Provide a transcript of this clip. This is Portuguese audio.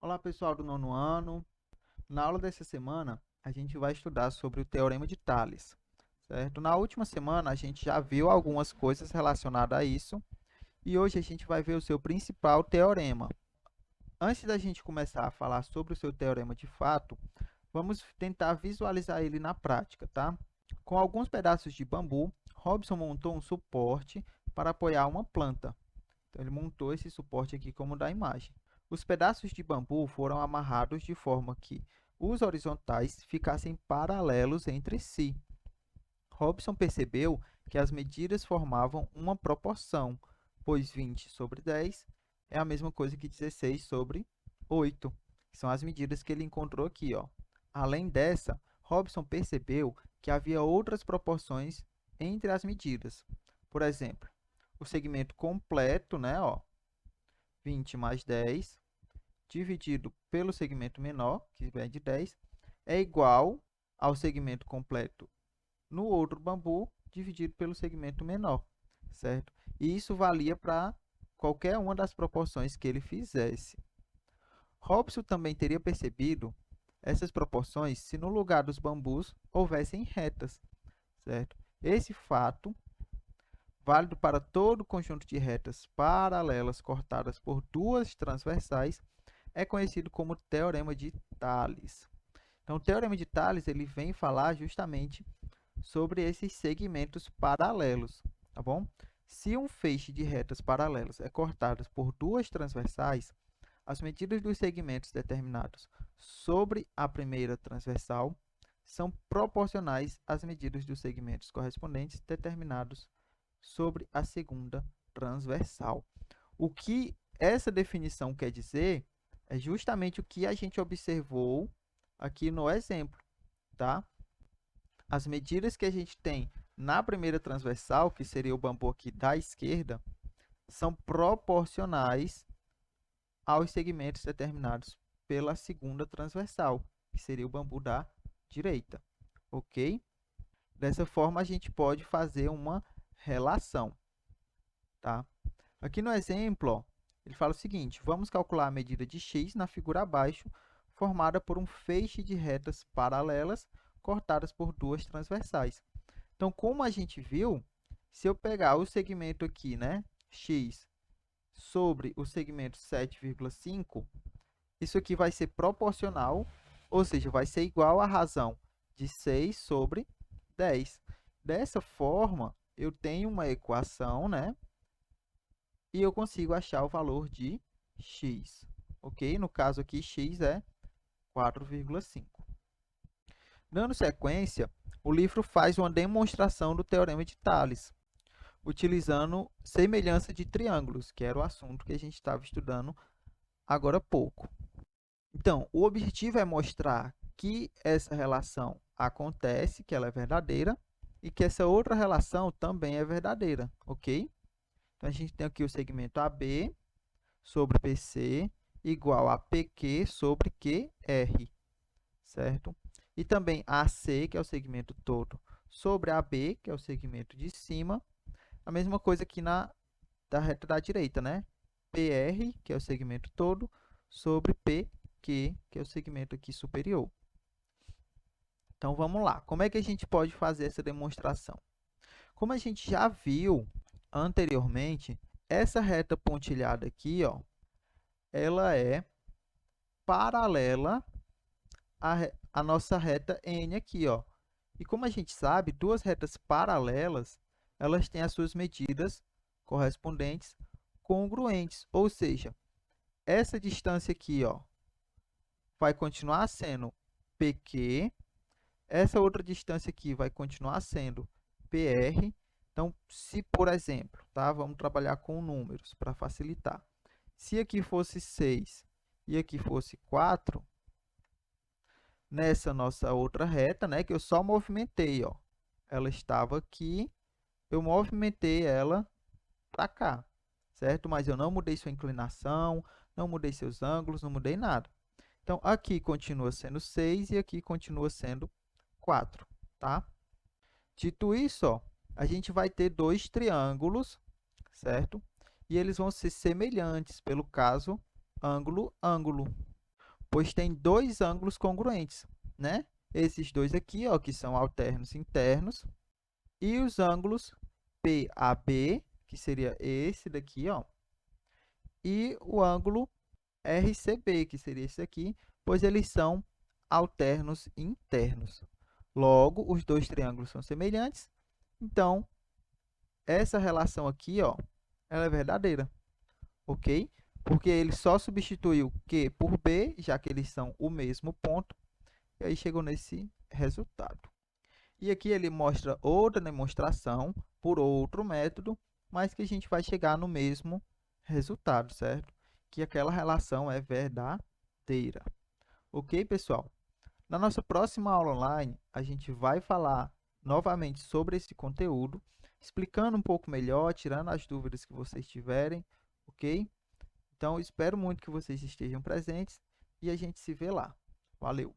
Olá, pessoal do nono ano. Na aula dessa semana, a gente vai estudar sobre o Teorema de Tales, certo? Na última semana, a gente já viu algumas coisas relacionadas a isso e hoje a gente vai ver o seu principal teorema. Antes da gente começar a falar sobre o seu teorema de fato, vamos tentar visualizar ele na prática, tá? Com alguns pedaços de bambu, Robson montou um suporte para apoiar uma planta. Então, ele montou esse suporte aqui como da imagem. Os pedaços de bambu foram amarrados de forma que os horizontais ficassem paralelos entre si. Robson percebeu que as medidas formavam uma proporção, pois 20 sobre 10 é a mesma coisa que 16 sobre 8, que são as medidas que ele encontrou aqui, ó. Além dessa, Robson percebeu que havia outras proporções entre as medidas. Por exemplo, o segmento completo, né, ó, 20 mais 10, dividido pelo segmento menor, que é de 10, é igual ao segmento completo no outro bambu, dividido pelo segmento menor, certo? E isso valia para qualquer uma das proporções que ele fizesse. Robson também teria percebido essas proporções se no lugar dos bambus houvessem retas, certo? Esse fato válido para todo o conjunto de retas paralelas cortadas por duas transversais, é conhecido como Teorema de Tales. Então, o Teorema de Tales ele vem falar justamente sobre esses segmentos paralelos, tá bom? Se um feixe de retas paralelas é cortado por duas transversais, as medidas dos segmentos determinados sobre a primeira transversal são proporcionais às medidas dos segmentos correspondentes determinados sobre a segunda transversal. O que essa definição quer dizer é justamente o que a gente observou aqui no exemplo, tá? As medidas que a gente tem na primeira transversal, que seria o bambu aqui da esquerda, são proporcionais aos segmentos determinados pela segunda transversal, que seria o bambu da direita, ok? Dessa forma, a gente pode fazer uma relação, tá? Aqui no exemplo, ó, ele fala o seguinte: vamos calcular a medida de x na figura abaixo, formada por um feixe de retas paralelas cortadas por duas transversais. Então, como a gente viu, se eu pegar o segmento aqui, né, x, sobre o segmento 7,5, isso aqui vai ser proporcional, ou seja, vai ser igual à razão de 6 sobre 10. Dessa forma, eu tenho uma equação, né, e eu consigo achar o valor de x, ok? No caso aqui, x é 4,5. Dando sequência, o livro faz uma demonstração do Teorema de Tales, utilizando semelhança de triângulos, que era o assunto que a gente estava estudando agora há pouco. Então, o objetivo é mostrar que essa relação acontece, que ela é verdadeira, e que essa outra relação também é verdadeira, ok? Então, a gente tem aqui o segmento AB sobre PC igual a PQ sobre QR, certo? E também AC, que é o segmento todo, sobre AB, que é o segmento de cima. A mesma coisa aqui da reta da direita, né? PR, que é o segmento todo, sobre PQ, que é o segmento aqui superior. Então, vamos lá. Como é que a gente pode fazer essa demonstração? Como a gente já viu anteriormente, essa reta pontilhada aqui, ó, ela é paralela à nossa reta N aqui, ó. E como a gente sabe, duas retas paralelas, elas têm as suas medidas correspondentes congruentes, ou seja, essa distância aqui, ó, vai continuar sendo PQ, essa outra distância aqui vai continuar sendo PR. Então, se, por exemplo, tá, vamos trabalhar com números para facilitar. Se aqui fosse 6 e aqui fosse 4, nessa nossa outra reta, né, que eu só movimentei, ó, ela estava aqui, eu movimentei ela para cá, certo? Mas eu não mudei sua inclinação, não mudei seus ângulos, não mudei nada. Então, aqui continua sendo 6 e aqui continua sendo 4, tá? Dito isso, ó, a gente vai ter dois triângulos, certo? E eles vão ser semelhantes, pelo caso, ângulo, ângulo. pois tem dois ângulos congruentes, né? Esses dois aqui, ó, que são alternos internos, e os ângulos PAB, que seria esse daqui, ó, e o ângulo RCB, que seria esse aqui, pois eles são alternos internos. Logo, os dois triângulos são semelhantes, então essa relação aqui, ó, ela é verdadeira, ok? Porque ele só substituiu Q por B, já que eles são o mesmo ponto, e aí chegou nesse resultado. E aqui ele mostra outra demonstração por outro método, mas que a gente vai chegar no mesmo resultado, certo? Que aquela relação é verdadeira. Ok, pessoal? Na nossa próxima aula online, a gente vai falar novamente sobre esse conteúdo, explicando um pouco melhor, tirando as dúvidas que vocês tiverem, ok? Então, espero muito que vocês estejam presentes e a gente se vê lá. Valeu!